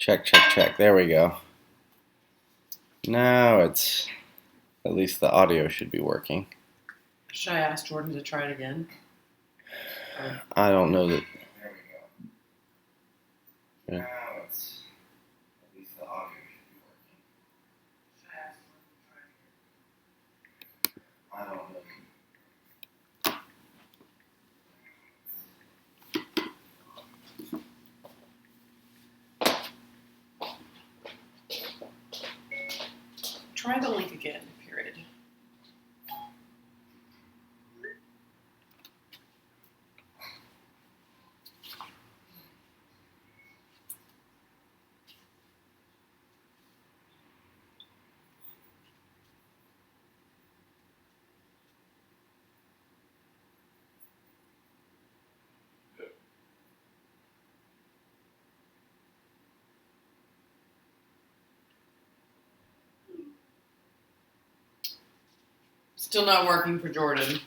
Check, check, check. There we go. Now it's, at least the audio should be working. Should I ask Jordan to try it again? I don't know that. There we go. Yeah. Now it's, at least the audio should be working. Should I ask Jordan to try it again? I don't know. Try the link again, period. Still not working for Jordan.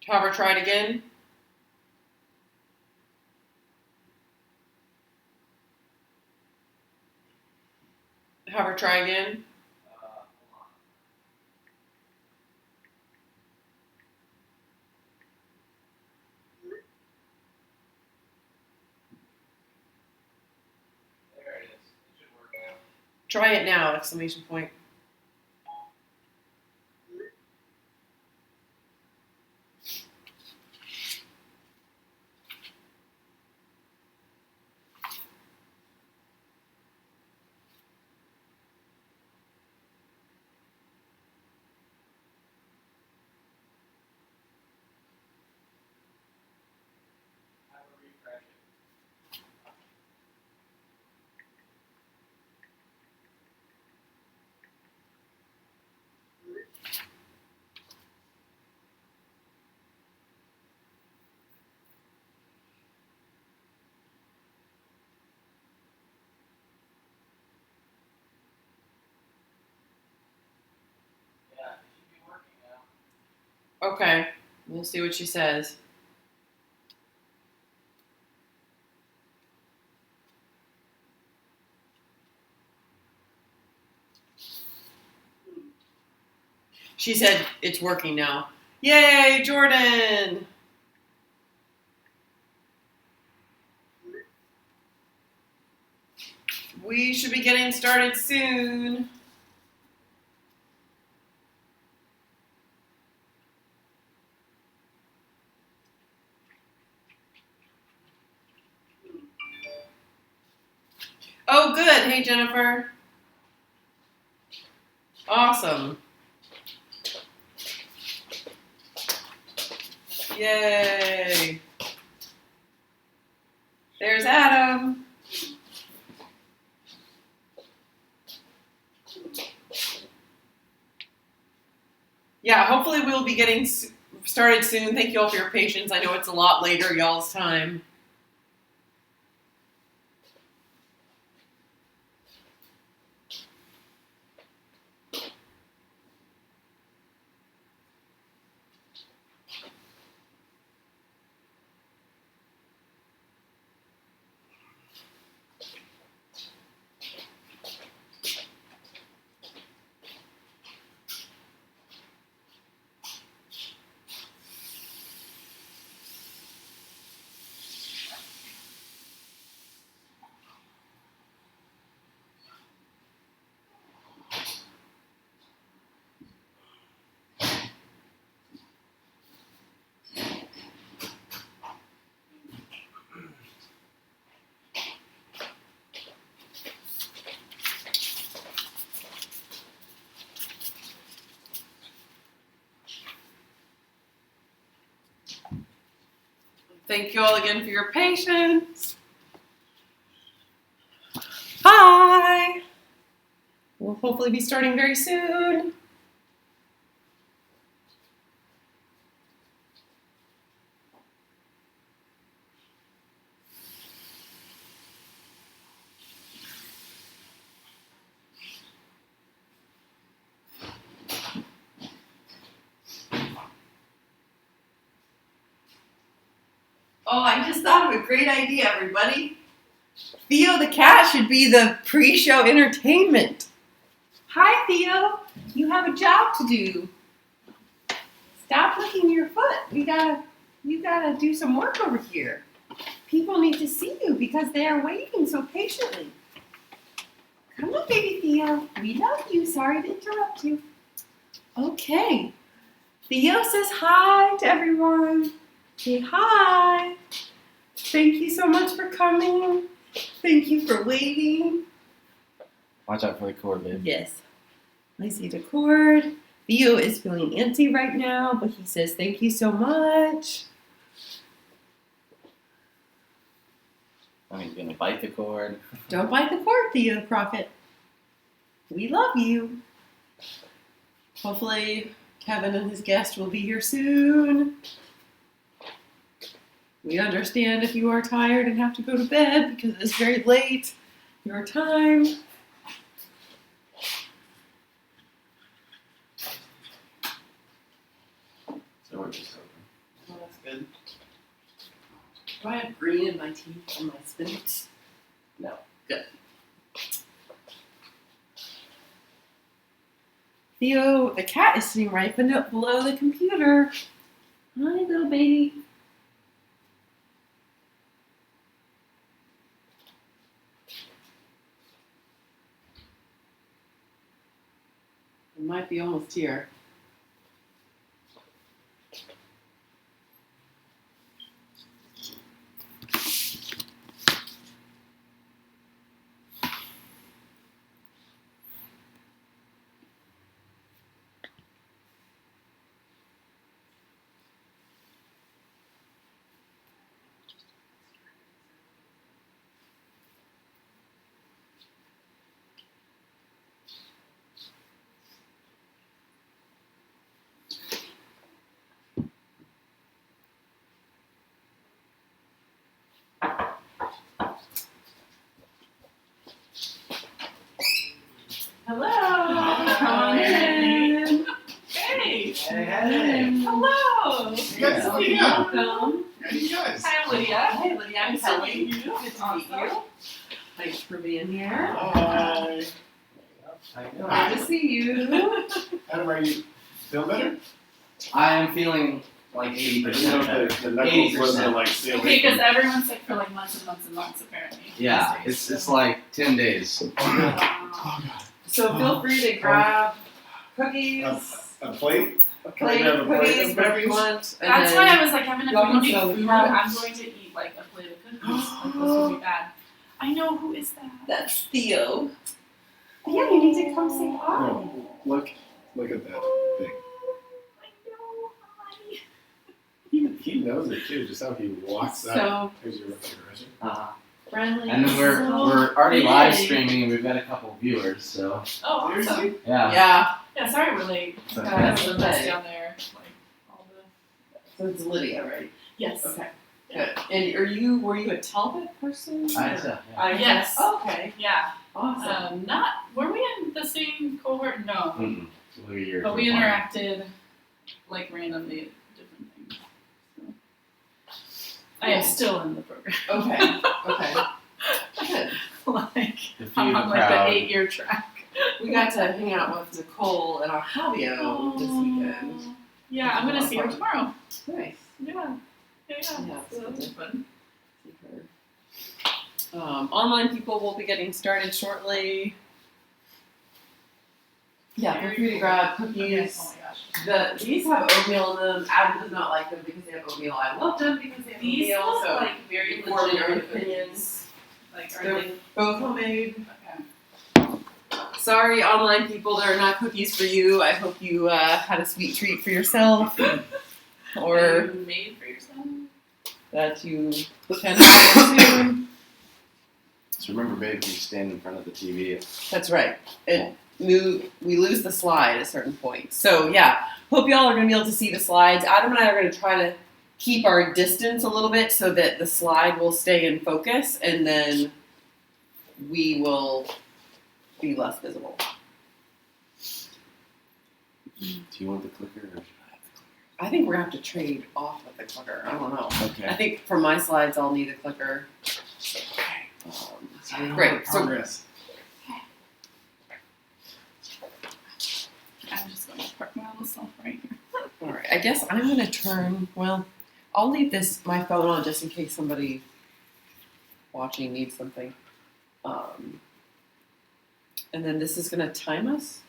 Have her try it again. Have her try again. There it is. It should work now. Try it now! Exclamation point. Have a refresh it. Yeah, it should be working now. Okay, we'll see what she says. She said it's working now. Yay, Jordan! We should be getting started soon. Oh, good. Hey, Jennifer. Awesome. Yay. There's Adam. Yeah, hopefully we'll be getting started soon. Thank you all for your patience. I know it's a lot later, y'all's time. Thank you all again for your patience. Hi. We'll hopefully be starting very soon. Oh, I just thought of a great idea, everybody. Theo the cat should be the pre-show entertainment. Hi, Theo. You have a job to do. Stop licking your foot. You gotta do some work over here. People need to see you because they are waiting so patiently. Come on, baby Theo. We love you. Sorry to interrupt you. Okay. Theo says hi to everyone. Say hi. Thank you so much for coming. Thank you for waiting. Watch out for the cord, babe. Yes. I see the cord. Theo is feeling antsy right now, but he says thank you so much. Oh, he's gonna bite the cord. Don't bite the cord, Theo Prophet. We love you. Hopefully, Kevin and his guest will be here soon. We understand if you are tired and have to go to bed because it is very late your time. So we're just open. Oh, that's good. Do I have green in my teeth and my spinach? No. Good. Theo, the cat is sitting right below the computer. Hi, little baby. It might be almost here. Hello. Come on in. Hey. Hey. Hello. You guys, Welcome. How you guys? Hi, Lydia. Hi, Lydia. I'm Nice to Kelly. meet you. Good to meet you. Thanks for being here. Hi. Good to see you. Adam, are you feel better? I am feeling like 80% You know, better. the knuckles 80%. wasn't like stay Okay, away because from. everyone's sick for like months and months and months, apparently. Yeah, these days, it's so. like 10 days. Oh god. Oh god. So feel free to grab cookies, A plate? a Can I plate, grab a plate cookies, of whatever you cookies? want. And That's then, why I was like, I'm gonna y'all can be sell food. lunch. I'm going to eat like a plate of cookies. Like, this will be bad. I know, who is that? That's Theo. Yeah, you need to come say hi. No, look at that thing. I know, hi. He knows it too, just how he walks out. So Here's your restoration. friendly. And then so we're already live big. streaming. We've got a couple viewers, so Oh, awesome. Seriously? yeah. Yeah. Yeah, sorry we're late. It's okay. That's the okay. mess down there. Like, all the... So it's Lydia, right? Yes. Okay. Good. And were you a Talbot person? I or- said, Yes. Oh, okay. Yeah. Awesome. Were we in the same cohort? No. Mm-mm. We're years But we apart. interacted like randomly at different things. So. I am still in the program. Okay. Okay. Good. like The few I'm of on the like the crowd. 8-year track. We got to hang out with Nicole at Octavio this weekend. Yeah, I'm gonna see her tomorrow. Nice. Yeah. Yeah. Yeah, So that'll be fun. See her. Online people will be getting started shortly. Yeah, feel free to grab cookies. Oh my gosh. These have oatmeal in them. Adam does not like them because they have oatmeal. I love them because they have These oatmeal. look So like very for your own legitimate opinions. Like, are They're they? both homemade. Okay. Sorry, online people, there are not cookies for you. I hope you had a sweet treat for yourself. Are Or you made for yourself? that you can have soon. So remember, babe, you stand in front of the TV. That's right. We lose the slide at a certain point. So yeah, hope y'all are going to be able to see the slides. Adam and I are going to try to keep our distance a little bit so that the slide will stay in focus, and then we will be less visible. Do you want the clicker or should I have the clicker? I think we're going to have to trade off with the clicker. I don't know. Okay. I think for my slides, I'll need a clicker. Great. So Progress. I'm just going to park my little stuff right here. all right, I guess I'm going to turn. Well, I'll leave my phone on just in case somebody watching needs something. And then this is going to time us,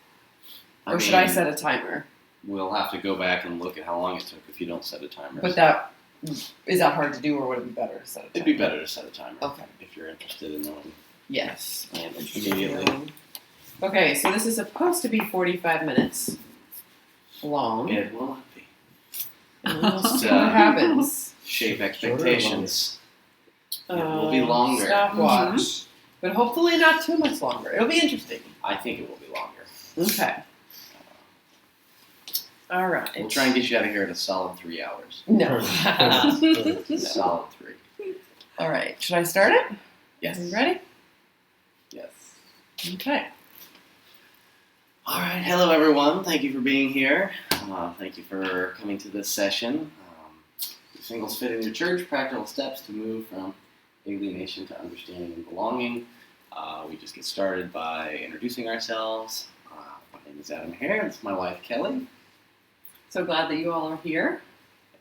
or should I set a timer? We'll have to go back and look at how long it took if you don't set a timer. But is that hard to do, or would it be better to set a timer? It'd be better to set a timer. Okay. If you're interested in knowing. Yes. I am interested Immediately. in knowing. Okay, so this is supposed to be 45 minutes long. It will not be. And we'll see So- what happens. Shape expectations. It will be longer. Stopwatch. But hopefully not too much longer. It'll be interesting. I think it will be longer. Okay. All right. We'll try and get you out of here in a solid 3 hours. No. Solid 3. All right. Should I start it? Yes. Are you ready? Yes. Okay. All right. Hello, everyone. Thank you for being here. Thank you for coming to this session. Do singles fit in your church? Practical steps to move from alienation to understanding and belonging. We just get started by introducing ourselves. My name is Adam Hare. This is my wife, Kelly. So glad that you all are here.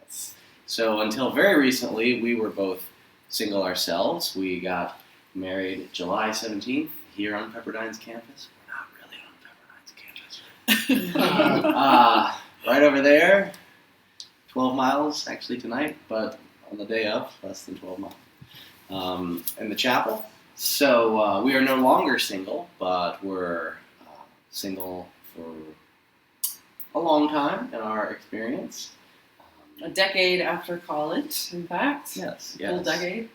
Yes. So until very recently, we were both single ourselves. We got married July 17th here on Pepperdine's campus. We're not really on Pepperdine's campus. Right over there, 12 miles actually tonight, but on the day of, less than 12 miles, in the chapel. So we are no longer single, but we're single for a long time in our experience. A decade after college, in fact. Yes, Full yes. decade.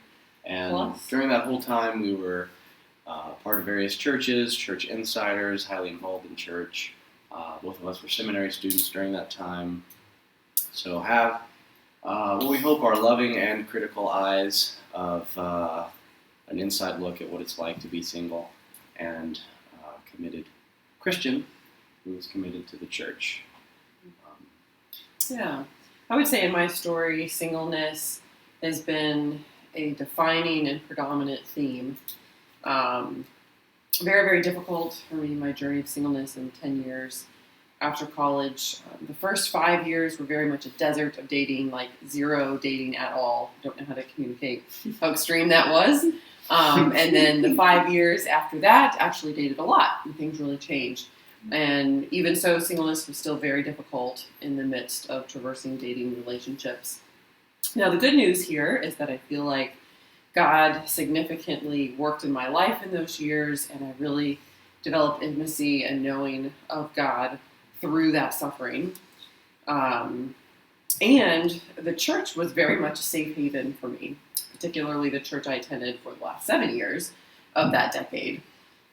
And Plus. during that whole time, we were part of various churches, church insiders, highly involved in church. Both of us were seminary students during that time. So have what we hope are loving and critical eyes of an inside look at what it's like to be single and committed Christian who is committed to the church. Yeah. I would say in my story, singleness has been a defining and predominant theme. Very, very difficult for me, my journey of singleness in 10 years after college. The first 5 years were very much a desert of dating, like zero dating at all. Don't know how to communicate how extreme that was. And then the 5 years after that, actually dated a lot, and things really changed. And even so, singleness was still very difficult in the midst of traversing dating relationships. Now, the good news here is that I feel like God significantly worked in my life in those years, and I really developed intimacy and knowing of God through that suffering. And the church was very much a safe haven for me, particularly the church I attended for the last 7 years of that decade.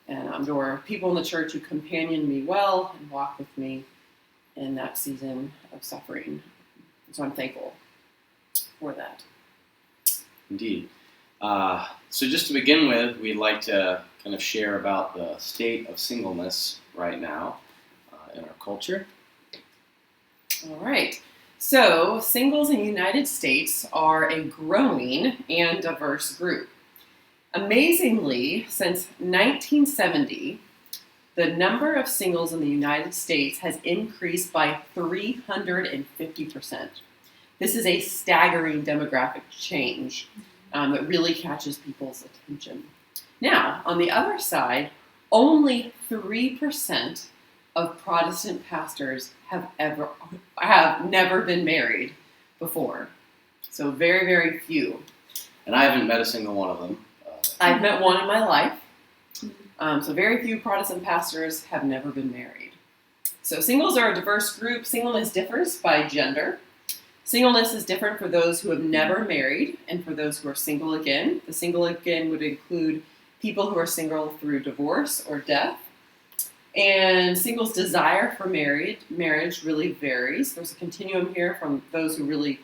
And there were people in the church who companioned me well and walked with me in that season of suffering. So I'm thankful for that. Indeed. So just to begin with, we'd like to kind of share about the state of singleness right now in our culture. All right. So singles in the United States are a growing and diverse group. Amazingly, since 1970, the number of singles in the United States has increased by 350%. This is a staggering demographic change that really catches people's attention. Now, on the other side, only 3% of Protestant pastors have never been married before. So very, very few. And I haven't met a single one of them. I've met one in my life. So very few Protestant pastors have never been married. So singles are a diverse group. Singleness differs by gender. Singleness is different for those who have never married and for those who are single again. The single again would include people who are single through divorce or death. And singles' desire for marriage really varies. There's a continuum here from those who really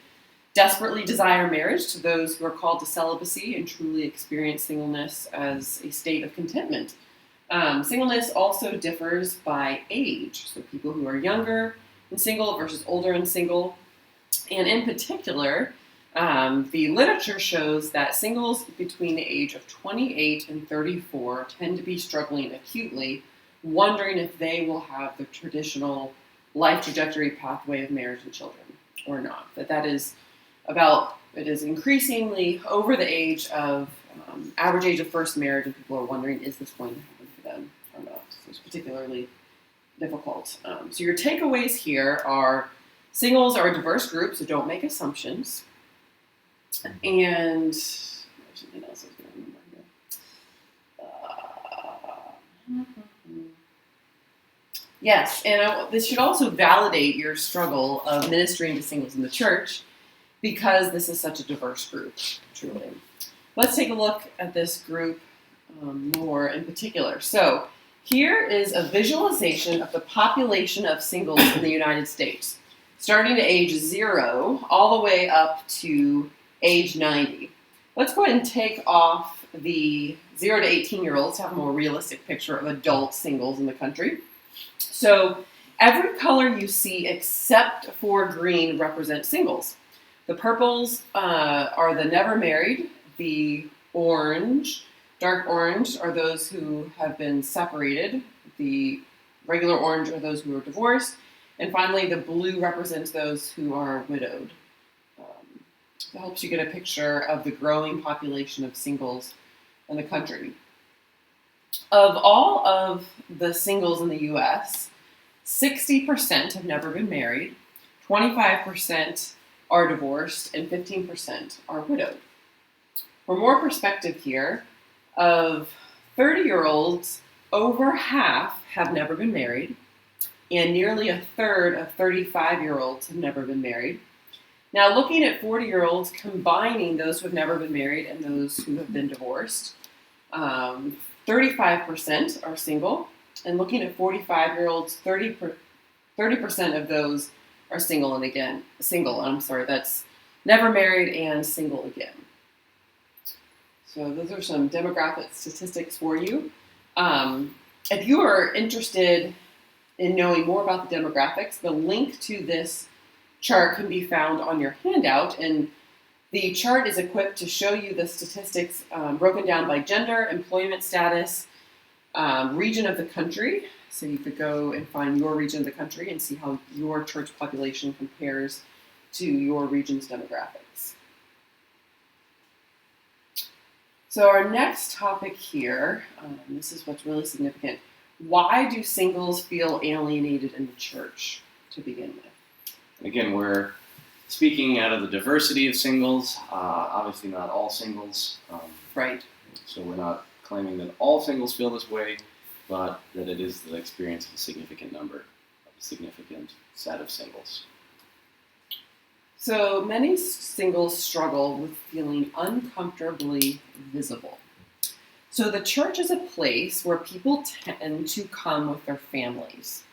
desperately desire marriage to those who are called to celibacy and truly experience singleness as a state of contentment. Singleness also differs by age, so people who are younger and single versus older and single. And in particular, the literature shows that singles between the age of 28 and 34 tend to be struggling acutely, wondering if they will have the traditional life trajectory pathway of marriage and children or not. It is increasingly over the age of average age of first marriage, and people are wondering, is this going to happen for them or not? So it's particularly difficult. So your takeaways here are singles are a diverse group, so don't make assumptions. And there's something else I was going to remember here. Yes, and this should also validate your struggle of ministering to singles in the church because this is such a diverse group, truly. Let's take a look at this group more in particular. So here is a visualization of the population of singles in the United States, starting at age 0 all the way up to age 90. Let's go ahead and take off the 0 to 18-year-olds to have a more realistic picture of adult singles in the country. So every color you see except for green represents singles. The purples are the never married. The orange, dark orange, are those who have been separated. The regular orange are those who are divorced. And finally, the blue represents those who are widowed. It helps you get a picture of the growing population of singles in the country. Of all of the singles in the U.S., 60% have never been married, 25% are divorced, and 15% are widowed. For more perspective here, of 30-year-olds, over half have never been married, and nearly a third of 35-year-olds have never been married. Now, looking at 40-year-olds, combining those who have never been married and those who have been divorced, 35% are single, and looking at 45-year-olds, 30% of those are single, that's never married and single again. So those are some demographic statistics for you. If you are interested in knowing more about the demographics, the link to this chart can be found on your handout, and the chart is equipped to show you the statistics broken down by gender, employment status, region of the country. So you could go and find your region of the country and see how your church population compares to your region's demographics. So our next topic here, this is what's really significant. Why do singles feel alienated in the church to begin with? Again, we're speaking out of the diversity of singles, obviously not all singles. Right. So we're not claiming that all singles feel this way, but that it is the experience of a significant number, a significant set of singles. So many singles struggle with feeling uncomfortably visible. So the church is a place where people tend to come with their families.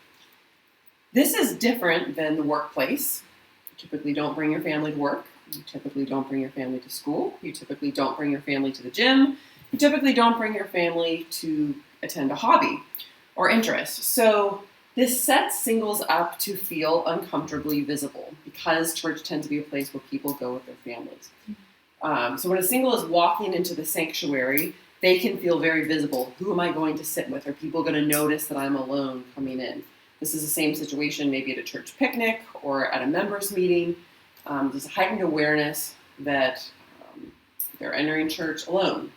This is different than the workplace. You typically don't bring your family to work. You typically don't bring your family to school. You typically don't bring your family to the gym. You typically don't bring your family to attend a hobby or interest. So this sets singles up to feel uncomfortably visible because church tends to be a place where people go with their families. So when a single is walking into the sanctuary, they can feel very visible. Who am I going to sit with? Are people going to notice that I'm alone coming in? This is the same situation maybe at a church picnic or at a members meeting. There's a heightened awareness that they're entering church alone.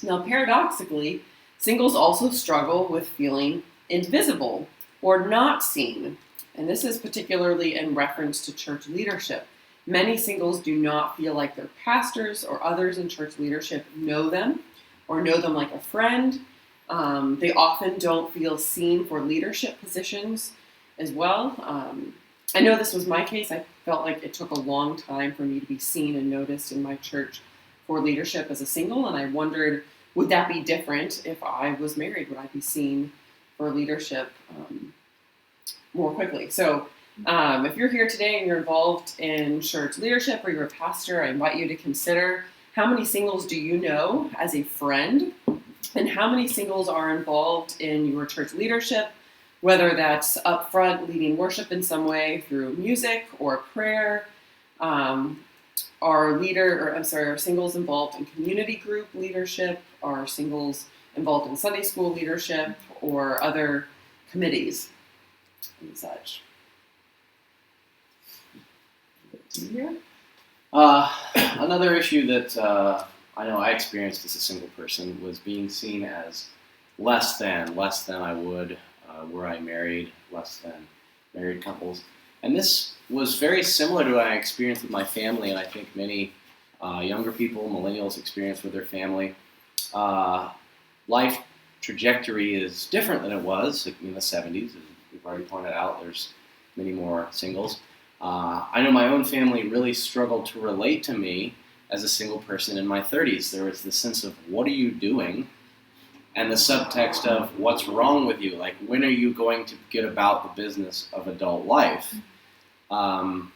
Now, paradoxically, singles also struggle with feeling invisible or not seen. And this is particularly in reference to church leadership. Many singles do not feel like their pastors or others in church leadership know them or know them like a friend. They often don't feel seen for leadership positions as well. I know this was my case. I felt like it took a long time for me to be seen and noticed in my church for leadership as a single, and I wondered, would that be different if I was married? Would I be seen for leadership more quickly? So if you're here today and you're involved in church leadership or you're a pastor, I invite you to consider how many singles do you know as a friend, and how many singles are involved in your church leadership, whether that's up front leading worship in some way through music or prayer. Are singles involved in community group leadership? Are singles involved in Sunday school leadership or other committees and such? Another issue that I know I experienced as a single person was being seen as less than I would were I married, less than married couples. And this was very similar to what I experienced with my family, and I think many younger people, millennials, experience with their family. Life trajectory is different than it was in the 70s. As we've already pointed out, there's many more singles. I know my own family really struggled to relate to me as a single person in my 30s. There was this sense of, what are you doing? And the subtext of, what's wrong with you? Like, when are you going to get about the business of adult life? And,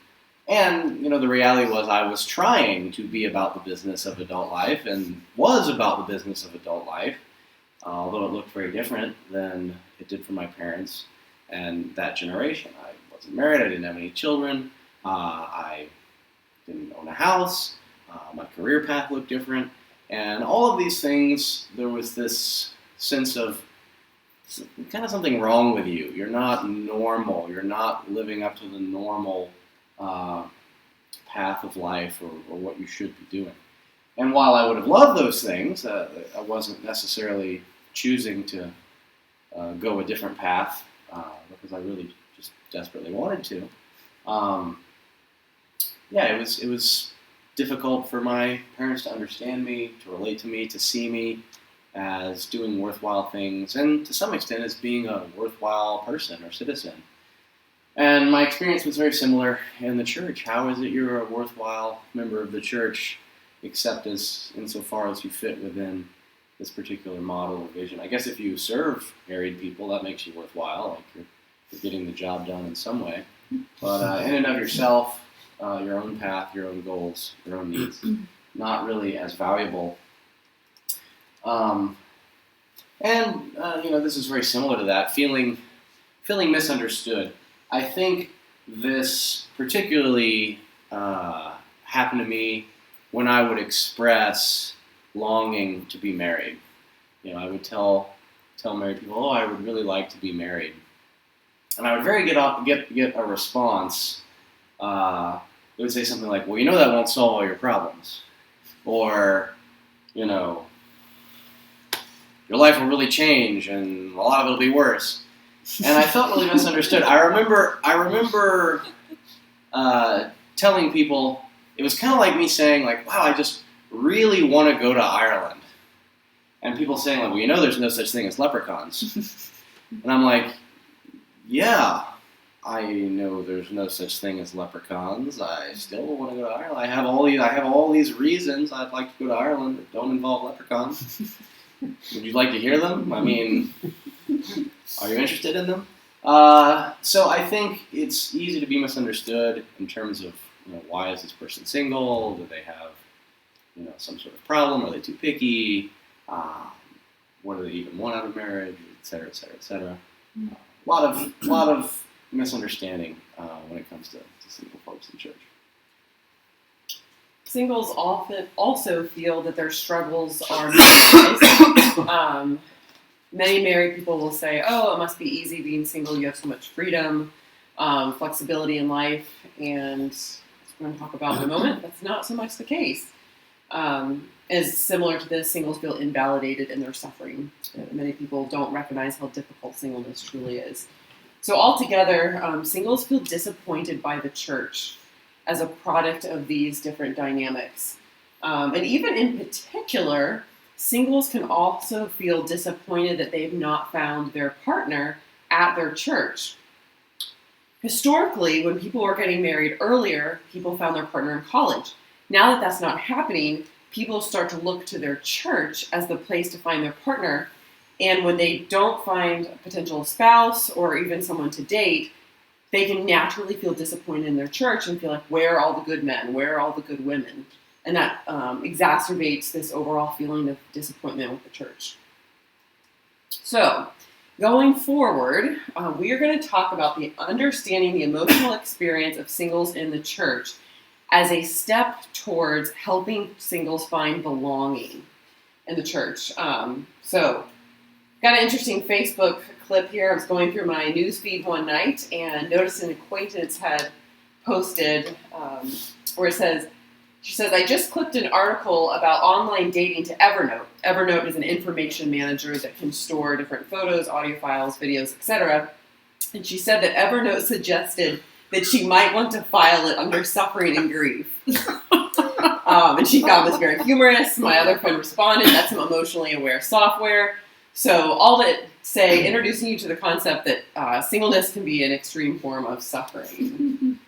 the reality was I was trying to be about the business of adult life and was about the business of adult life, although it looked very different than it did for my parents and that generation. I wasn't married, I didn't have any children, I didn't own a house, my career path looked different, and all of these things, there was this sense of kind of something wrong with you. You're not normal. You're not living up to the normal path of life or what you should be doing. And while I would have loved those things, I wasn't necessarily choosing to go a different path because I really just desperately wanted to. It was difficult for my parents to understand me, to relate to me, to see me as doing worthwhile things, and to some extent as being a worthwhile person or citizen. And my experience was very similar in the church. How is it you're a worthwhile member of the church, except insofar as you fit within this particular model or vision? I guess if you serve married people, that makes you worthwhile, like you're getting the job done in some way. But in and of yourself, your own path, your own goals, your own needs, not really as valuable. This is very similar to that, feeling misunderstood. I think this particularly happened to me when I would express longing to be married. I would tell married people, "Oh, I would really like to be married," and I would get a response. They would say something like, "Well, that won't solve all your problems," or, "Your life will really change, and a lot of it will be worse." And I felt really misunderstood. I remember telling people, it was kind of like me saying, like, "Wow, I just really want to go to Ireland," and people saying, like, "Well, there's no such thing as leprechauns," and I'm like, "Yeah, I know there's no such thing as leprechauns. I still want to go to Ireland. I have all these reasons I'd like to go to Ireland that don't involve leprechauns. Would you like to hear them? I mean, are you interested in them?" So I think it's easy to be misunderstood in terms of, why is this person single? Do they have, some sort of problem? Are they too picky? What do they even want out of marriage? Et cetera, et cetera, et cetera. A lot of misunderstanding when it comes to single folks in church. Singles often also feel that their struggles are minimized. Many married people will say, "Oh, it must be easy being single. You have so much freedom, flexibility in life." And as we're going to talk about in a moment, that's not so much the case. As similar to this, singles feel invalidated in their suffering. Many people don't recognize how difficult singleness truly is. So altogether, singles feel disappointed by the church as a product of these different dynamics. And even in particular, singles can also feel disappointed that they've not found their partner at their church. historically, when people were getting married earlier, people found their partner in college. Now that that's not happening, people start to look to their church as the place to find their partner. And when they don't find a potential spouse or even someone to date, they can naturally feel disappointed in their church and feel like, where are all the good men? Where are all the good women? And that exacerbates this overall feeling of disappointment with the church. So, going forward, we are going to talk about understanding the emotional experience of singles in the church as a step towards helping singles find belonging in the church. So, got an interesting Facebook clip here. I was going through my newsfeed one night and noticed an acquaintance had posted where she says, I just clicked an article about online dating to Evernote. Evernote is an information manager that can store different photos, audio files, videos, etc. And she said that Evernote suggested that she might want to file it under suffering and grief. And she found this very humorous. My other friend responded, that's some emotionally aware software. So all that say, introducing you to the concept that singleness can be an extreme form of suffering.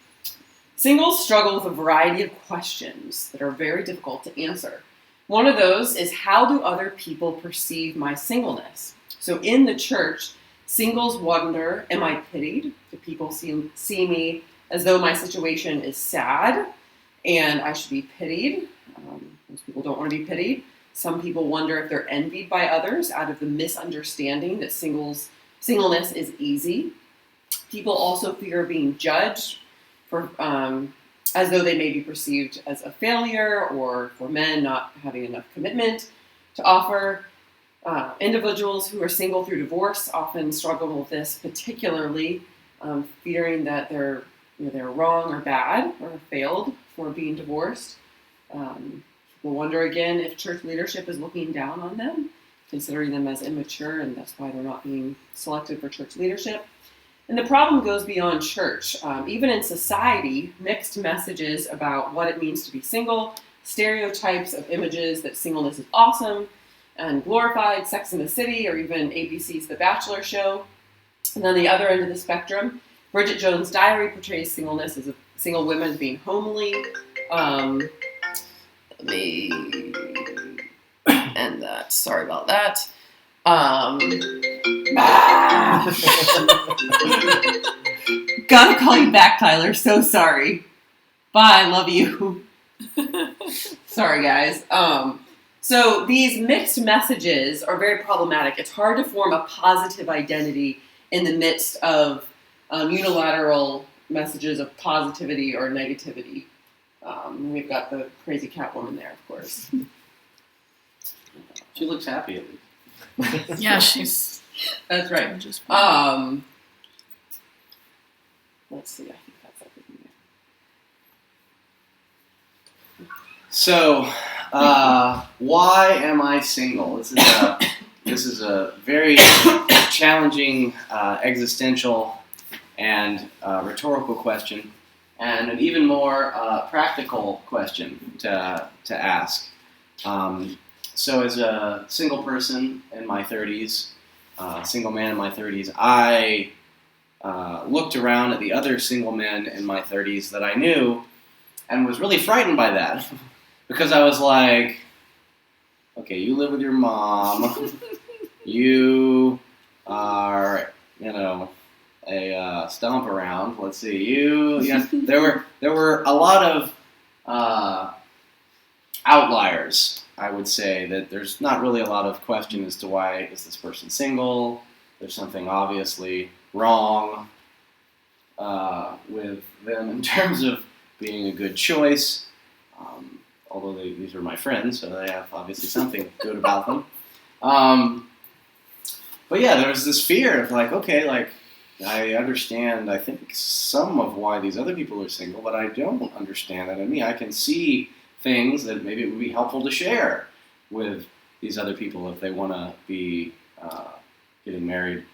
Singles struggle with a variety of questions that are very difficult to answer. One of those is, how do other people perceive my singleness? So in the church, singles wonder, am I pitied? Do people see me as though my situation is sad and I should be pitied? Most people don't want to be pitied. Some people wonder if they're envied by others out of the misunderstanding that singleness is easy. People also fear being judged for as though they may be perceived as a failure, or for men not having enough commitment to offer. Individuals who are single through divorce often struggle with this, particularly fearing that they're wrong or bad or failed for being divorced. People wonder again if church leadership is looking down on them, considering them as immature, and that's why they're not being selected for church leadership. And the problem goes beyond church. Even in society, mixed messages about what it means to be single, stereotypes of images that singleness is awesome and glorified, Sex and the City, or even ABC's The Bachelor show. And on the other end of the spectrum, Bridget Jones' Diary portrays singleness as single women as being homely. Let me end that. Sorry about that. Gotta call you back, Tyler. So sorry. Bye. Love you. Sorry, guys. So these mixed messages are very problematic. It's hard to form a positive identity in the midst of unilateral messages of positivity or negativity. We've got the crazy Catwoman there, of course. She looks happy at least. Yeah, she's. That's right. Just Let's see. I think that's everything there. So, why am I single? This is a very challenging existential and rhetorical question, and an even more practical question to ask. So, as a single person in my 30s, single man in my 30s, I looked around at the other single men in my 30s that I knew and was really frightened by that. Because I was like, okay, you live with your mom, you are, a stomp around. Let's see, there were a lot of outliers. I would say that there's not really a lot of question as to why is this person single. There's something obviously wrong with them in terms of being a good choice. Although these are my friends, so they have obviously something good about them. But yeah, there was this fear of I understand, I think, some of why these other people are single, but I don't understand that in me. I can see things that maybe it would be helpful to share with these other people if they want to be getting married.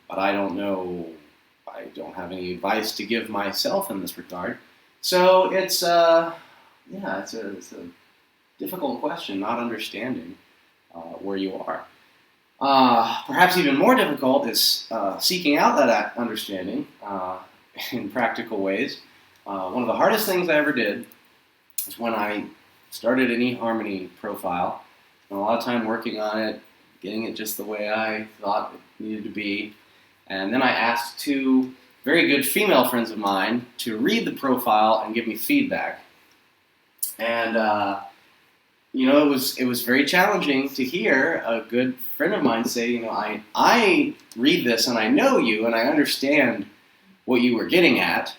But I don't know, I don't have any advice to give myself in this regard. So it's a difficult question, not understanding where you are. Perhaps even more difficult is seeking out that understanding in practical ways. One of the hardest things I ever did is when I started an eHarmony profile. Spent a lot of time working on it, getting it just the way I thought it needed to be. And then I asked two very good female friends of mine to read the profile and give me feedback. And it was very challenging to hear a good friend of mine say, I read this and I know you and I understand what you were getting at,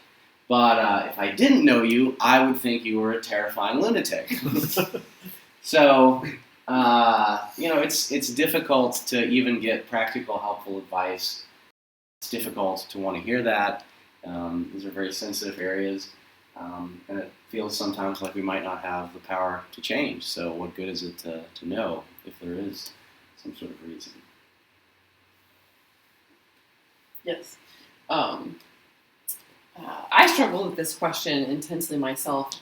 but if I didn't know you, I would think you were a terrifying lunatic. So, it's difficult to even get practical, helpful advice. It's difficult to want to hear that. These are very sensitive areas, and it feels sometimes like we might not have the power to change. So what good is it to know if there is some sort of reason? Yes. I struggle with this question intensely myself.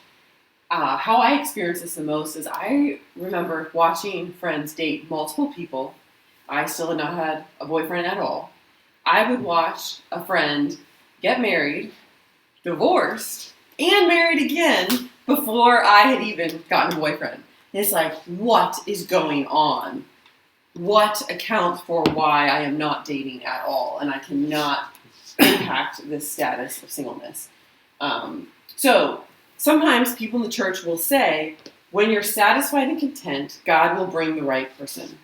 How I experience this the most is I remember watching friends date multiple people. I still had not had a boyfriend at all. I would watch a friend get married, divorced, and married again before I had even gotten a boyfriend. And it's like, what is going on? What accounts for why I am not dating at all? And I cannot impact this status of singleness. So sometimes people in the church will say, when you're satisfied and content, God will bring the right person.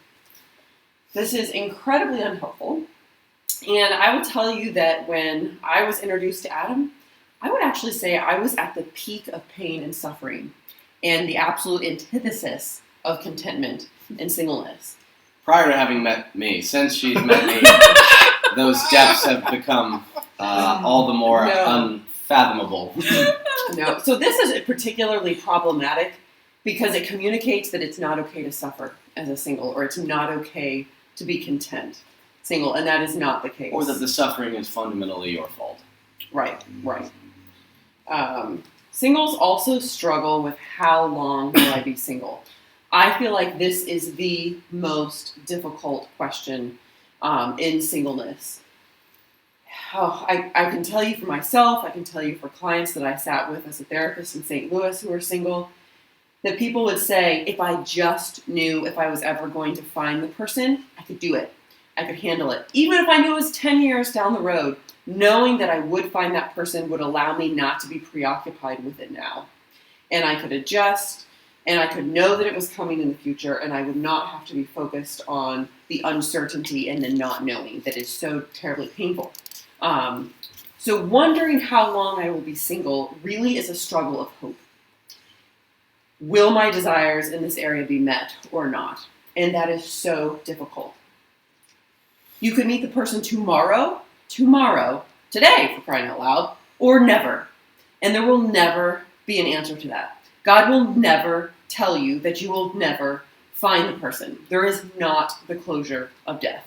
This is incredibly unhelpful. And I will tell you that when I was introduced to Adam, I would actually say I was at the peak of pain and suffering and the absolute antithesis of contentment and singleness. Prior to having met me, since she's met me, those depths have become all the more unfathomable. No. So this is particularly problematic because it communicates that it's not okay to suffer as a single, or it's not okay to be content single, and that is not the case. Or that the suffering is fundamentally your fault. Right. Singles also struggle with how long will I be single? I feel like this is the most difficult question in singleness. I can tell you for myself, I can tell you for clients that I sat with as a therapist in St. Louis who are single, that people would say, if I just knew if I was ever going to find the person, I could do it. I could handle it. Even if I knew it was 10 years down the road, knowing that I would find that person would allow me not to be preoccupied with it now. And I could adjust, and I could know that it was coming in the future, and I would not have to be focused on the uncertainty and the not knowing that is so terribly painful. So wondering how long I will be single really is a struggle of hope. Will my desires in this area be met or not? And that is so difficult. You could meet the person tomorrow, today, for crying out loud, or never. And there will never be an answer to that. God will never tell you that you will never find the person. There is not the closure of death.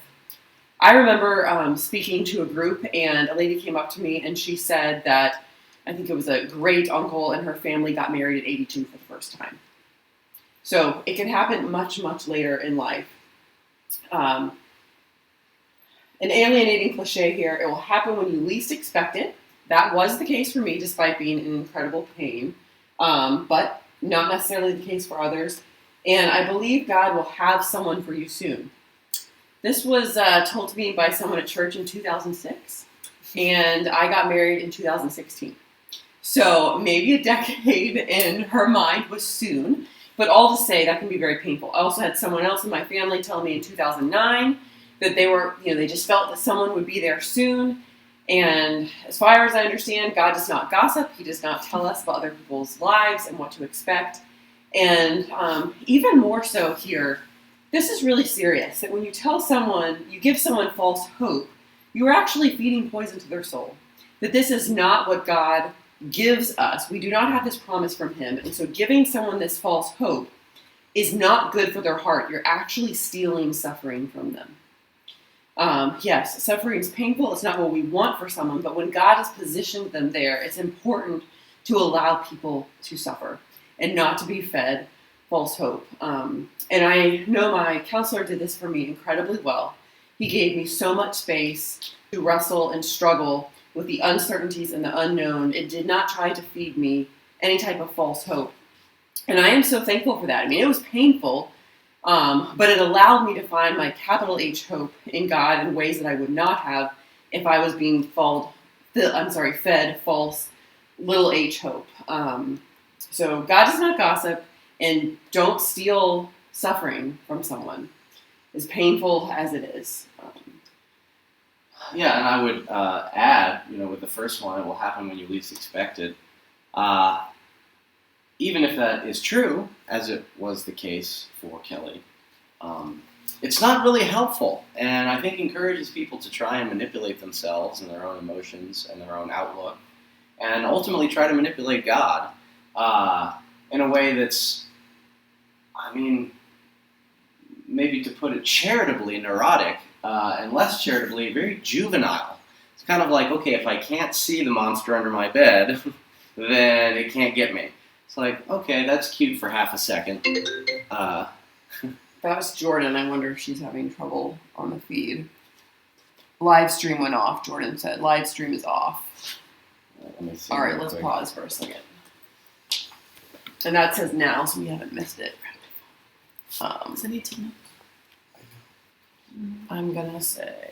I remember speaking to a group, and a lady came up to me and she said that I think it was a great uncle and her family got married at 82 for the first time. So it can happen much, much later in life. An alienating cliche here, it will happen when you least expect it. That was the case for me, despite being in incredible pain, but not necessarily the case for others. And I believe God will have someone for you soon. This was told to me by someone at church in 2006, and I got married in 2016. So maybe a decade in her mind was soon, but all to say that can be very painful. I also had someone else in my family tell me in 2009 that they just felt that someone would be there soon. And as far as I understand, God does not gossip. He does not tell us about other people's lives and what to expect. And even more so here, this is really serious, that when you give someone false hope, you are actually feeding poison to their soul. That this is not what God gives us. We do not have this promise from him. And so giving someone this false hope is not good for their heart. You're actually stealing suffering from them. Yes, suffering is painful. It's not what we want for someone, but when God has positioned them there, it's important to allow people to suffer and not to be fed false hope. And I know my counselor did this for me incredibly well. He gave me so much space to wrestle and struggle with the uncertainties and the unknown. It did not try to feed me any type of false hope. And I am so thankful for that. I mean, it was painful, but it allowed me to find my capital H hope in God in ways that I would not have if I was being fed false little h hope. So God does not gossip, and don't steal suffering from someone, as painful as it is. Yeah, and I would add, with the first one, it will happen when you least expect it. Even if that is true, as it was the case for Kelly, it's not really helpful, and I think encourages people to try and manipulate themselves and their own emotions and their own outlook, and ultimately try to manipulate God in a way that's, maybe to put it charitably, neurotic, and less charitably, very juvenile. It's kind of like, okay, if I can't see the monster under my bed, then it can't get me. It's like, okay, that's cute for half a second. That was Jordan. I wonder if she's having trouble on the feed. Live stream went off, Jordan said. Live stream is off. Let me see. All right, let's pause for a second. And that says now, so we haven't missed it. Does it need to know? I'm going to say...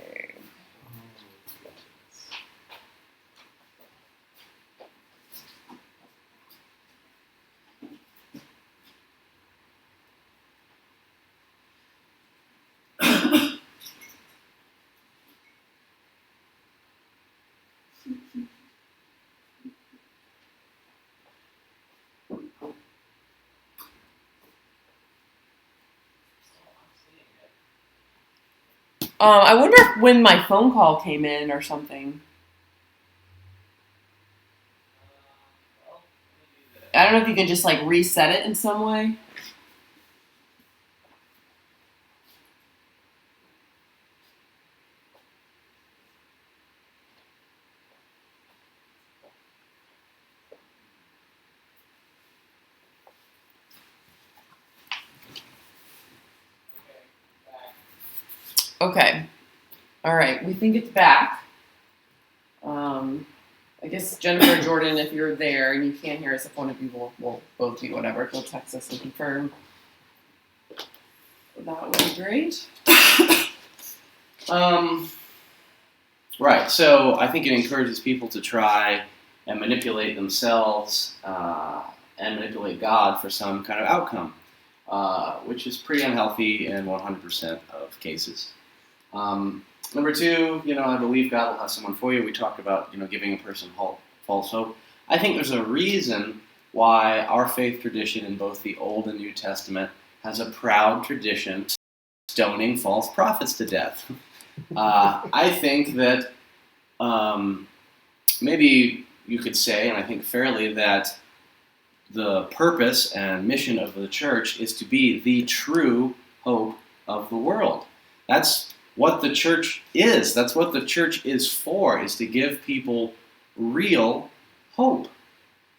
I wonder if when my phone call came in or something. I don't know if you can just like reset it in some way. Okay. All right. We think it's back. I guess Jennifer, Jordan, if you're there and you can't hear us, if one of you will both do whatever, you'll text us and confirm. That would be great. Right. So I think it encourages people to try and manipulate themselves and manipulate God for some kind of outcome, which is pretty unhealthy in 100% of cases. Number two, I believe God will have someone for you. We talked about, giving a person false hope. I think there's a reason why our faith tradition in both the Old and New Testament has a proud tradition of stoning false prophets to death. I think that maybe you could say, and I think fairly, that the purpose and mission of the church is to be the true hope of the world. That's what the church is. That's what the church is for, is to give people real hope.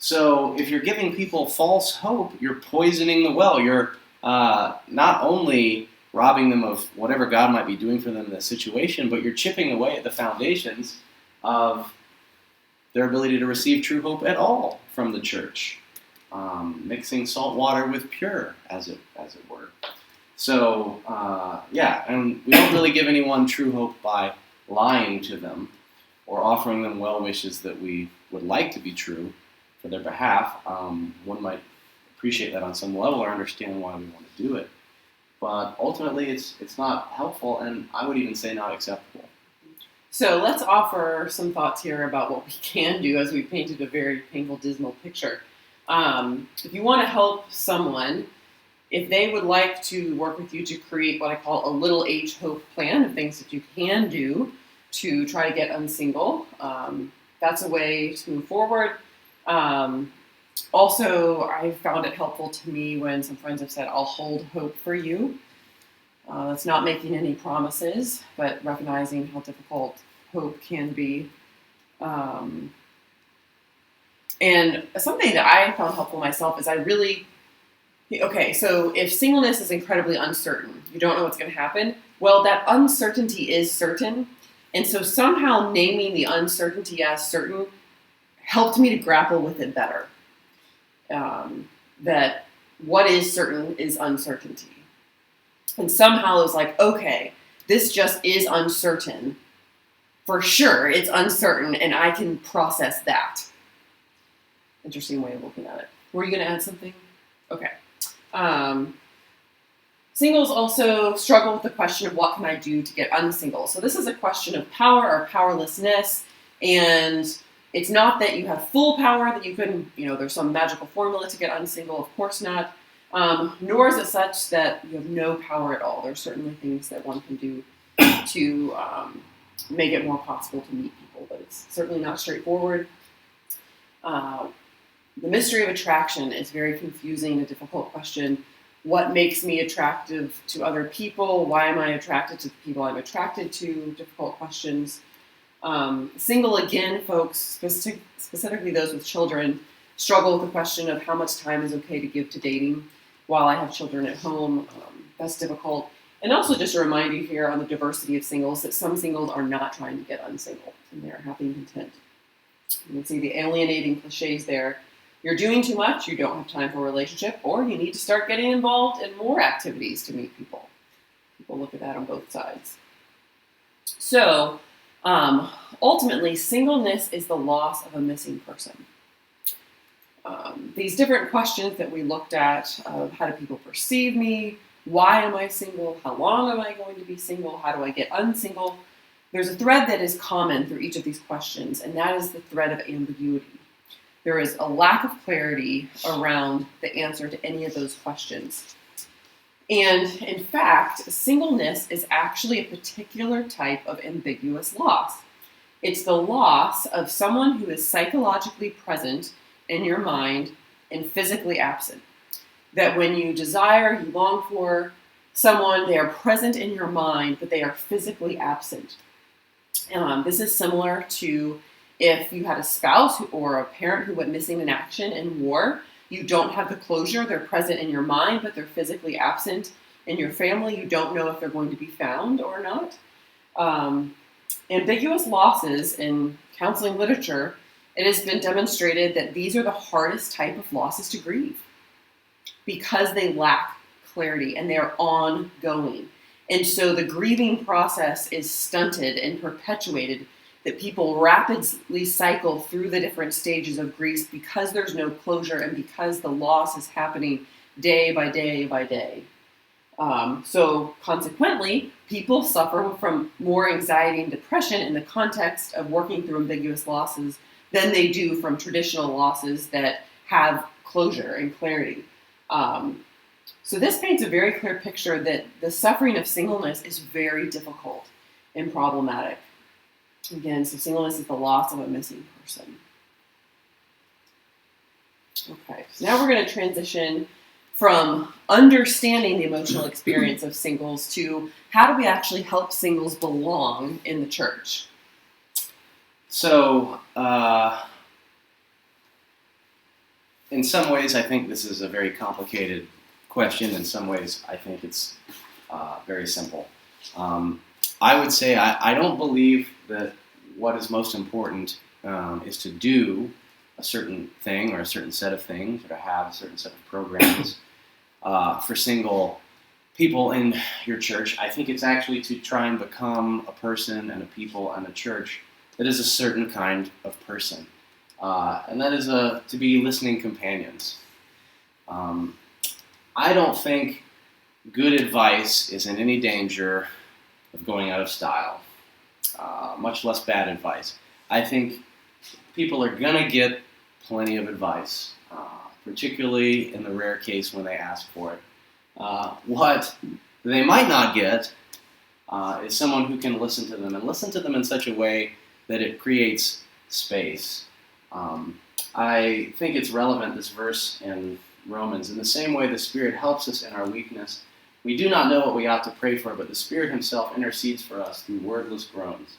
So if you're giving people false hope, you're poisoning the well. You're not only robbing them of whatever God might be doing for them in this situation, but you're chipping away at the foundations of their ability to receive true hope at all from the church. Mixing salt water with pure, as it were. So, and we don't really give anyone true hope by lying to them or offering them well wishes that we would like to be true for their behalf. One might appreciate that on some level or understand why we want to do it. But ultimately, it's not helpful, and I would even say not acceptable. So let's offer some thoughts here about what we can do, as we painted a very painful, dismal picture. If you want to help someone, if they would like to work with you to create what I call a little H hope plan of things that you can do to try to get unsingle, that's a way to move forward. Also, I found it helpful to me when some friends have said, I'll hold hope for you. That's not making any promises, but recognizing how difficult hope can be. And something that I found helpful myself is so if singleness is incredibly uncertain, you don't know what's going to happen, well, that uncertainty is certain, And so somehow naming the uncertainty as certain helped me to grapple with it better. That what is certain is uncertainty. And somehow it was like, okay, this just is uncertain. For sure, it's uncertain, and I can process that. Interesting way of looking at it. Were you going to add something? Okay. Singles also struggle with the question of what can I do to get unsingle. So this is a question of power or powerlessness, and it's not that you have full power, that you can, there's some magical formula to get unsingle, of course not. Nor is it such that you have no power at all. There's certainly things that one can do to make it more possible to meet people, but it's certainly not straightforward. The mystery of attraction is very confusing, a difficult question. What makes me attractive to other people? Why am I attracted to the people I'm attracted to? Difficult questions. Single, again, folks, specifically those with children, struggle with the question of how much time is okay to give to dating while I have children at home. That's difficult. And also just a reminder here on the diversity of singles that some singles are not trying to get unsingle, and they're happy and content. You can see the alienating cliches there. You're doing too much, you don't have time for a relationship, or you need to start getting involved in more activities to meet people. People look at that on both sides. So, ultimately, singleness is the loss of a missing person. These different questions that we looked at of how do people perceive me, why am I single, how long am I going to be single, how do I get unsingle, there's a thread that is common through each of these questions, and that is the thread of ambiguity. There is a lack of clarity around the answer to any of those questions. And in fact, singleness is actually a particular type of ambiguous loss. It's the loss of someone who is psychologically present in your mind and physically absent. That when you desire, you long for someone, they are present in your mind, but they are physically absent. This is similar to if you had a spouse or a parent who went missing in action in war. You don't have the closure. They're present in your mind, but they're physically absent in your family. You don't know if they're going to be found or not. Ambiguous losses in counseling literature, it has been demonstrated that these are the hardest type of losses to grieve because they lack clarity and they are ongoing. And so the grieving process is stunted and perpetuated, that people rapidly cycle through the different stages of grief because there's no closure and because the loss is happening day by day by day. So consequently, people suffer from more anxiety and depression in the context of working through ambiguous losses than they do from traditional losses that have closure and clarity. So this paints a very clear picture that the suffering of singleness is very difficult and problematic. Again, so singleness is the loss of a missing person. Okay, so now we're going to transition from understanding the emotional experience of singles to how do we actually help singles belong in the church? So, in some ways, I think this is a very complicated question. In some ways, I think it's very simple. I would say I don't believe that what is most important is to do a certain thing or a certain set of things or to have a certain set of programs for single people in your church. I think it's actually to try and become a person and a people and a church that is a certain kind of person. And that is to be listening companions. I don't think good advice is in any danger of going out of style, much less bad advice. I think people are going to get plenty of advice, particularly in the rare case when they ask for it. What they might not get is someone who can listen to them and listen to them in such a way that it creates space. I think it's relevant, this verse in Romans. In the same way the Spirit helps us in our weakness, we do not know what we ought to pray for, but the Spirit himself intercedes for us through wordless groans.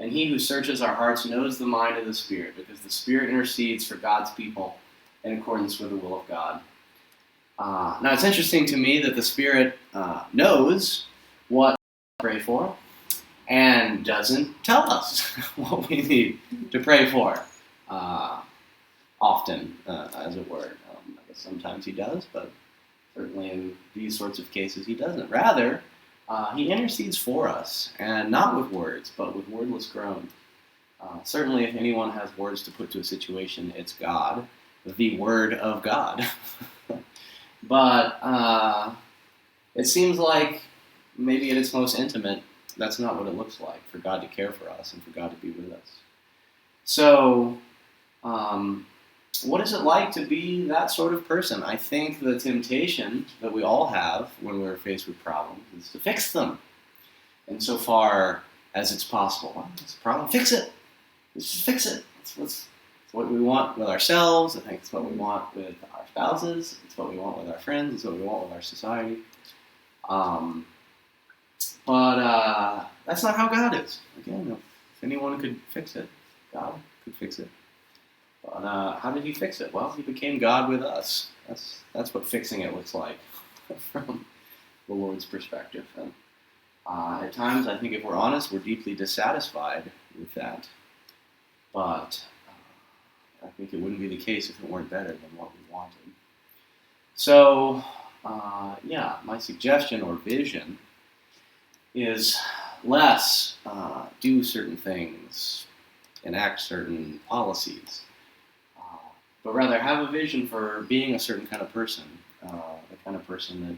And he who searches our hearts knows the mind of the Spirit, because the Spirit intercedes for God's people in accordance with the will of God. Now it's interesting to me that the Spirit knows what to pray for, and doesn't tell us what we need to pray for. Often, as it were. I guess sometimes he does, but certainly in these sorts of cases he doesn't. Rather, he intercedes for us, and not with words, but with wordless groan. Certainly, if anyone has words to put to a situation, it's God, the Word of God. But it seems like maybe at its most intimate, that's not what it looks like for God to care for us and for God to be with us. So, what is it like to be that sort of person? I think the temptation that we all have when we're faced with problems is to fix them. Insofar as it's possible. Well, it's a problem, fix it. Let's just fix it. It's what we want with ourselves. I think it's what we want with our spouses. It's what we want with our friends. It's what we want with our society. But that's not how God is. Again, if anyone could fix it, God could fix it. But how did he fix it? Well, he became God with us. That's what fixing it looks like from the Lord's perspective. And at times, I think if we're honest, we're deeply dissatisfied with that. But I think it wouldn't be the case if it weren't better than what we wanted. So, my suggestion or vision is less do certain things, enact certain policies, but rather have a vision for being a certain kind of person, the kind of person that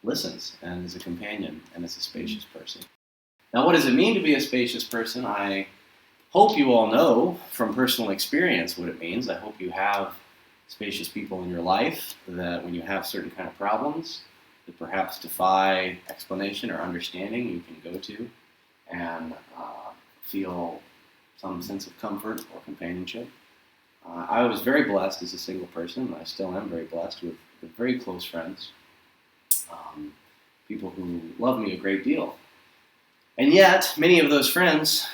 listens and is a companion and is a spacious person. Now, what does it mean to be a spacious person? I hope you all know from personal experience what it means. I hope you have spacious people in your life that when you have certain kind of problems that perhaps defy explanation or understanding, you can go to and feel some sense of comfort or companionship. I was very blessed as a single person, and I still am very blessed with very close friends, people who love me a great deal. And yet, many of those friends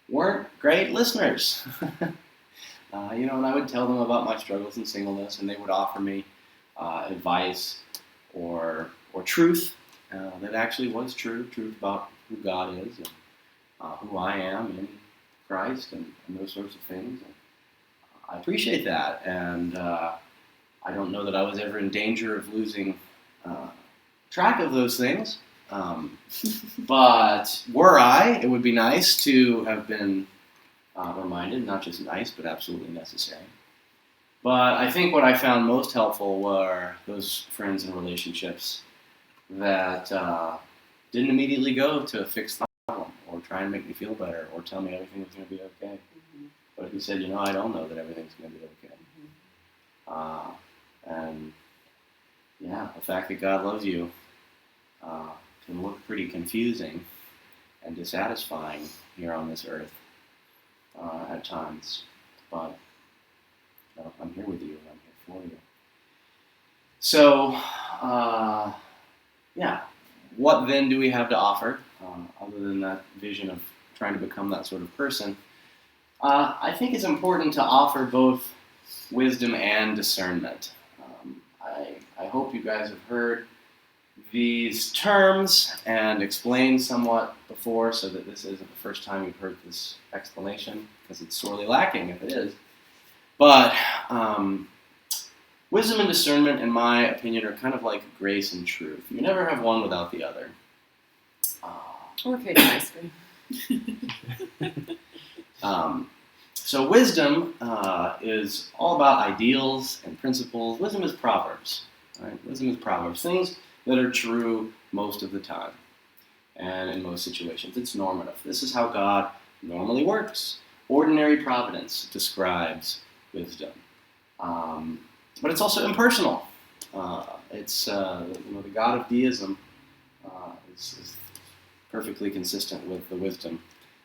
weren't great listeners. And I would tell them about my struggles in singleness, and they would offer me advice or truth that actually was truth about who God is and who I am in Christ and those sorts of things. And I appreciate that, and I don't know that I was ever in danger of losing track of those things. But were I, it would be nice to have been reminded, not just nice, but absolutely necessary. But I think what I found most helpful were those friends and relationships that didn't immediately go to fix the problem or try and make me feel better or tell me everything was going to be okay. Mm-hmm. But who said, I don't know that everything's going to be okay. Mm-hmm. The fact that God loves you can look pretty confusing and dissatisfying here on this earth at times. But I'm here with you, and I'm here for you. So, what then do we have to offer, other than that vision of trying to become that sort of person? I think it's important to offer both wisdom and discernment. I hope you guys have heard these terms and explained somewhat before, so that this isn't the first time you've heard this explanation, because it's sorely lacking if it is. But wisdom and discernment, in my opinion, are kind of like grace and truth. You never have one without the other. Or a cake and ice cream. So wisdom is all about ideals and principles. Wisdom is proverbs. Right? Wisdom is proverbs. Things that are true most of the time and in most situations. It's normative. This is how God normally works. Ordinary providence describes wisdom. But it's also impersonal. It's the God of deism is perfectly consistent with the wisdom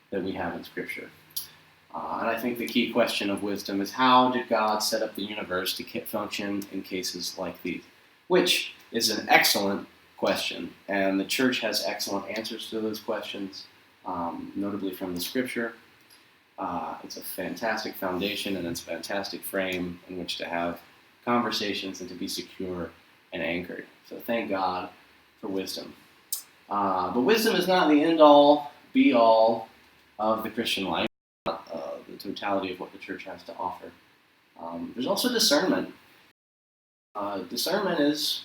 that we have in Scripture. And I think the key question of wisdom is, how did God set up the universe to function in cases like these? Which is an excellent question, and the church has excellent answers to those questions, notably from the Scripture. It's a fantastic foundation, and it's a fantastic frame in which to have conversations and to be secure and anchored. So thank God for wisdom. But wisdom is not the end-all, be-all of the Christian life, the totality of what the church has to offer. There's also discernment. Discernment is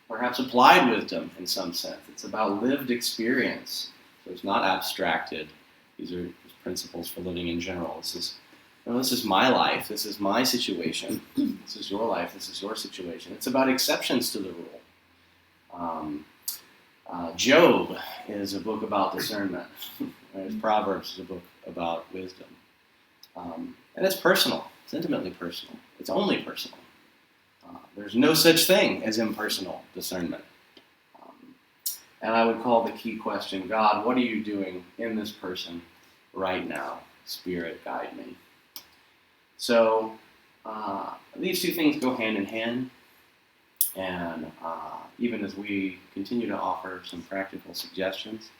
perhaps applied wisdom in some sense. It's about lived experience. So it's not abstracted. These are just principles for living in general. This is my life. This is my situation. This is your life. This is your situation. It's about exceptions to the rule. Job is a book about discernment. Proverbs is a book about wisdom. And it's personal. It's intimately personal. It's only personal. There's no such thing as impersonal discernment. And I would call the key question, God, what are you doing in this person right now? Spirit, guide me. So these two things go hand in hand. And even as we continue to offer some practical suggestions,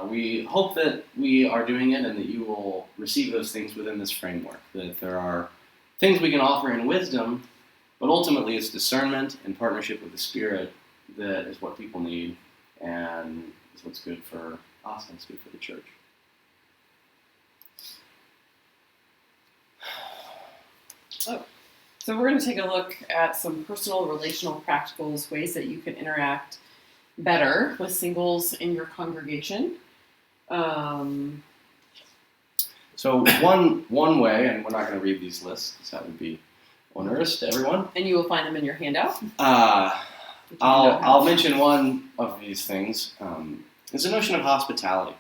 we hope that we are doing it and that you will receive those things within this framework, that there are things we can offer in wisdom, but ultimately it's discernment in partnership with the Spirit that is what people need and is what's good for us and it's good for the church. So we're going to take a look at some personal, relational, practicals, ways that you can interact better with singles in your congregation. So one way, and we're not going to read these lists because that would be onerous to everyone. And you will find them in your handout. I'll mention one of these things. It's the notion of hospitality.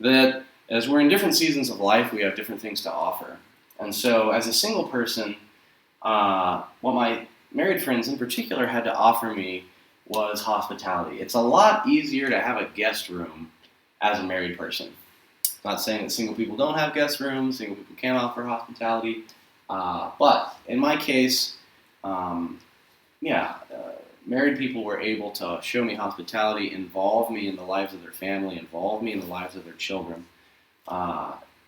That as we're in different seasons of life, we have different things to offer. And so as a single person, what my married friends in particular had to offer me was hospitality. It's a lot easier to have a guest room as a married person. Not saying that single people don't have guest rooms, single people can't offer hospitality, but in my case, married people were able to show me hospitality, involve me in the lives of their family, involve me in the lives of their children,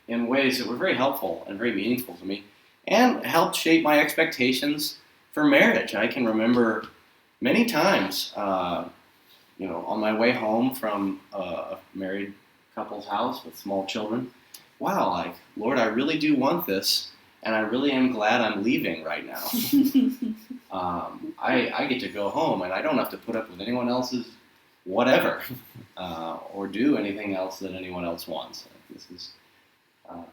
in ways that were very helpful and very meaningful to me, and helped shape my expectations for marriage. I can remember many times, on my way home from a married couple's house with small children, wow, Lord, I really do want this, and I really am glad I'm leaving right now. I get to go home, and I don't have to put up with anyone else's whatever, or do anything else that anyone else wants.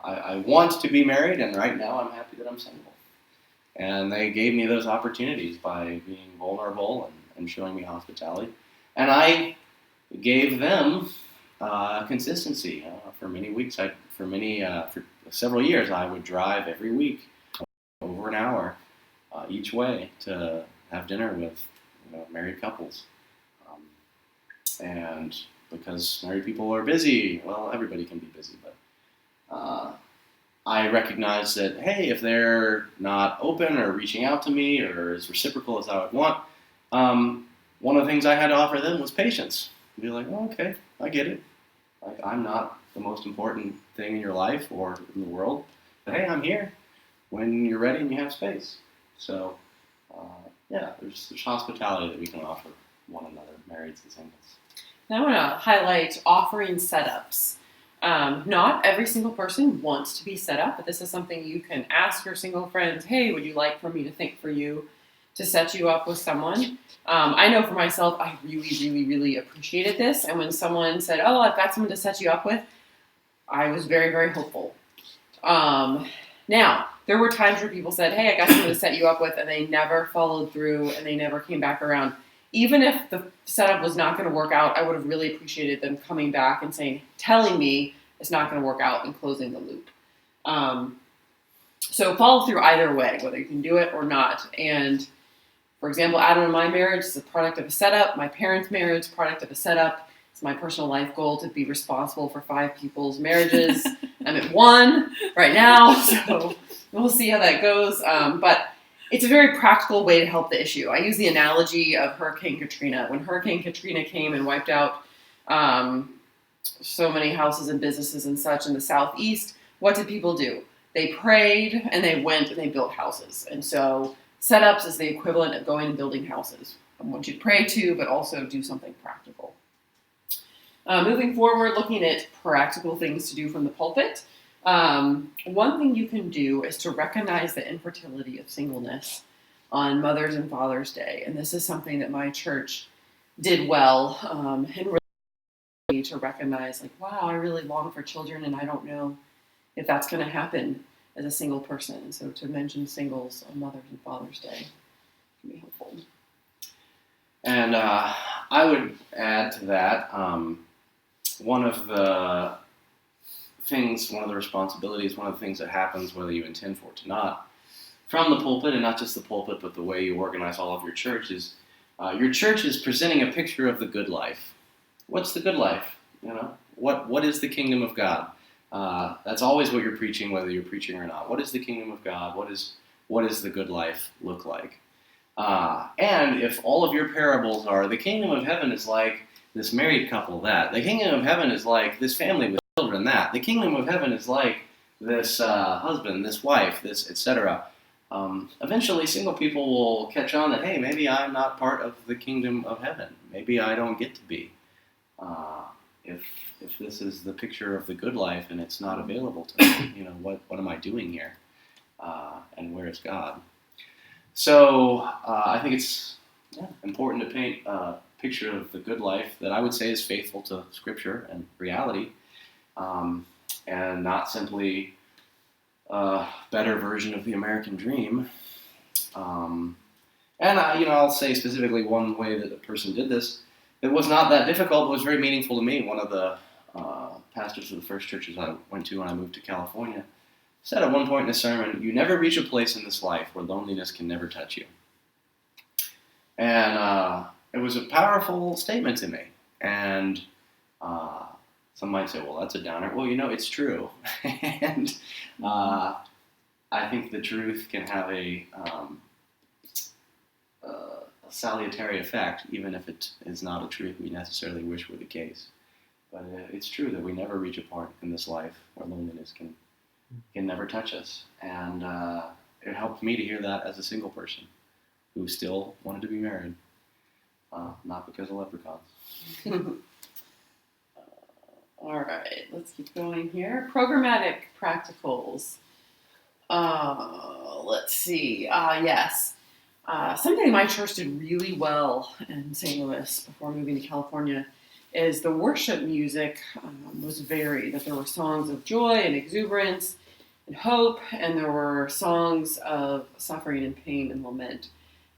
I want to be married, and right now I'm happy that I'm single. And they gave me those opportunities by being vulnerable and showing me hospitality. And I gave them consistency. For many weeks, for several years, I would drive every week over an hour each way to have dinner with married couples. And because married people are busy, well, everybody can be busy, but I recognize that, hey, if they're not open or reaching out to me or as reciprocal as I would want, one of the things I had to offer them was patience. Be like, oh, okay, I get it. I'm not the most important thing in your life or in the world, but hey, I'm here when you're ready and you have space. So, there's hospitality that we can offer one another, marrieds and singles. Now I want to highlight offering setups. Not every single person wants to be set up, but this is something you can ask your single friends, hey, would you like for me to think for you to set you up with someone? I know for myself, I really, really, really appreciated this. And when someone said, oh, I've got someone to set you up with, I was very, very hopeful. Now, there were times where people said, hey, I got someone to set you up with, and they never followed through and they never came back around. Even if the setup was not going to work out, I would have really appreciated them coming back and telling me it's not going to work out and closing the loop. So follow through either way, whether you can do it or not. And for example, Adam and my marriage is a product of a setup. My parents' marriage is a product of a setup. It's my personal life goal to be responsible for 5 people's marriages. I'm at 1 right now, so we'll see how that goes. But it's a very practical way to help the issue. I use the analogy of Hurricane Katrina. When Hurricane Katrina came and wiped out so many houses and businesses and such in the southeast, what did people do? They prayed and they went and they built houses. And so setups is the equivalent of going and building houses. I want you to pray too, but also do something practical. Moving forward, looking at practical things to do from the pulpit. One thing you can do is to recognize the infertility of singleness on Mother's and Father's Day. And this is something that my church did well, and really to recognize, like, wow, I really long for children, and I don't know if that's going to happen as a single person. So to mention singles on Mother's and Father's Day can be helpful. And I would add to that, one of the responsibilities, one of the things that happens, whether you intend for it or not, from the pulpit, and not just the pulpit, but the way you organize all of your church is presenting a picture of the good life. What's the good life? What is the kingdom of God? That's always what you're preaching, whether you're preaching or not. What is the kingdom of God? What does the good life look like? And if all of your parables are, the kingdom of heaven is like this married couple, that. The kingdom of heaven is like this family with children, that. The kingdom of heaven is like this husband, this wife, this, etc. Eventually, single people will catch on that, hey, maybe I'm not part of the kingdom of heaven. Maybe I don't get to be. If this is the picture of the good life and it's not available to me, what am I doing here? And where is God? So I think it's important to paint a picture of the good life that I would say is faithful to Scripture and reality, and not simply a better version of the American dream. And I'll say specifically one way that a person did this. It was not that difficult, but was very meaningful to me. One of the pastors of the first churches I went to when I moved to California said at one point in a sermon, "You never reach a place in this life where loneliness can never touch you." And it was a powerful statement to me. And some might say, well, that's a downer. Well, it's true. And I think the truth can have a salutary effect, even if it is not a truth we necessarily wish were the case. But it's true that we never reach a point in this life where loneliness can never touch us. And it helped me to hear that as a single person who still wanted to be married, not because of leprechauns. All right, let's keep going here. Programmatic practicals. Let's see. Yes. Something my church did really well in St. Louis before moving to California is the worship music was varied. That there were songs of joy and exuberance and hope, and there were songs of suffering and pain and lament.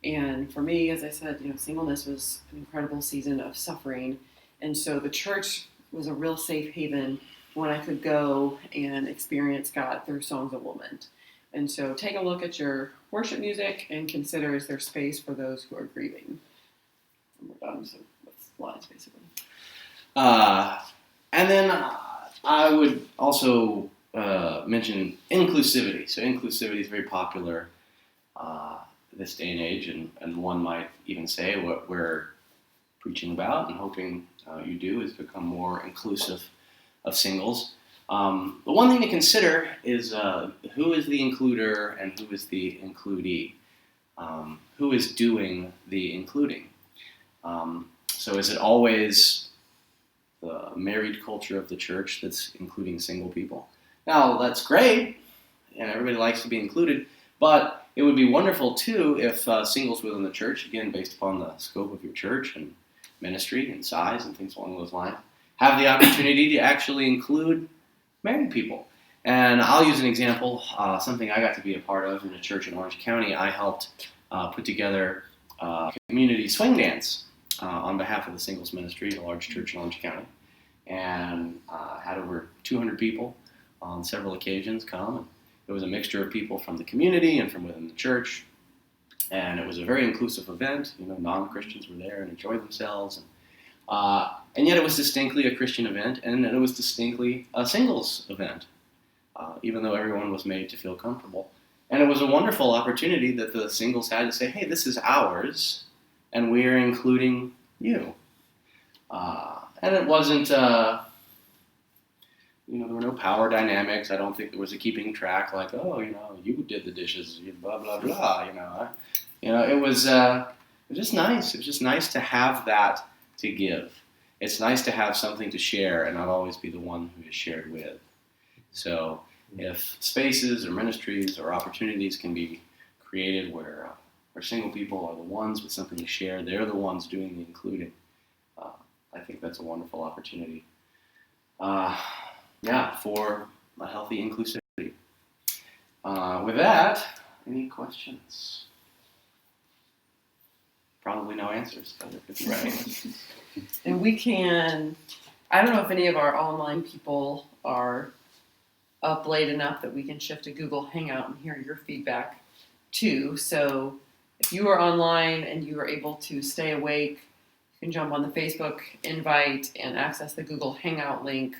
And for me, as I said, singleness was an incredible season of suffering, and so the church was a real safe haven when I could go and experience God through songs of lament. And so take a look at your worship music and consider, is there space for those who are grieving? And we're done, so that's lines basically. And then I would also mention inclusivity. So inclusivity is very popular this day and age, and one might even say what we're preaching about and hoping you do is become more inclusive of singles. The one thing to consider is who is the includer and who is the includee. Who is doing the including? So is it always the married culture of the church that's including single people? Now, that's great, and everybody likes to be included, but it would be wonderful, too, if singles within the church, again, based upon the scope of your church and ministry and size and things along those lines, have the opportunity to actually include married people. And I'll use an example, something I got to be a part of in a church in Orange County. I helped put together a community swing dance on behalf of the singles ministry, a large church in Orange County, and had over 200 people on several occasions come. And it was a mixture of people from the community and from within the church, and it was a very inclusive event. Non-Christians were there and enjoyed themselves, and yet it was distinctly a Christian event, and it was distinctly a singles event, even though everyone was made to feel comfortable. And it was a wonderful opportunity that the singles had to say, hey, this is ours, and we are including you. And it wasn't, there were no power dynamics. I don't think there was a keeping track like, you did the dishes, blah, blah, blah, it was just nice. It was just nice to have that to give. it's nice to have something to share and not always be the one who is shared with. So if spaces or ministries or opportunities can be created where single people are the ones with something to share, they're the ones doing the including. I think that's a wonderful opportunity. For a healthy inclusivity. With that, any questions? Probably no answers, but there could be right. And we can, I don't know if any of our online people are up late enough that we can shift to Google Hangout and hear your feedback too. So if you are online and you are able to stay awake, you can jump on the Facebook invite and access the Google Hangout link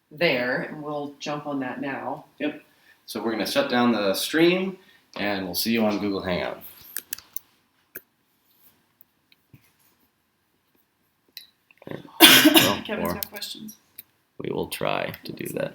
there, and we'll jump on that now. Yep. So we're going to shut down the stream, and we'll see you on Google Hangout. Kevin's got questions. We will try to do that.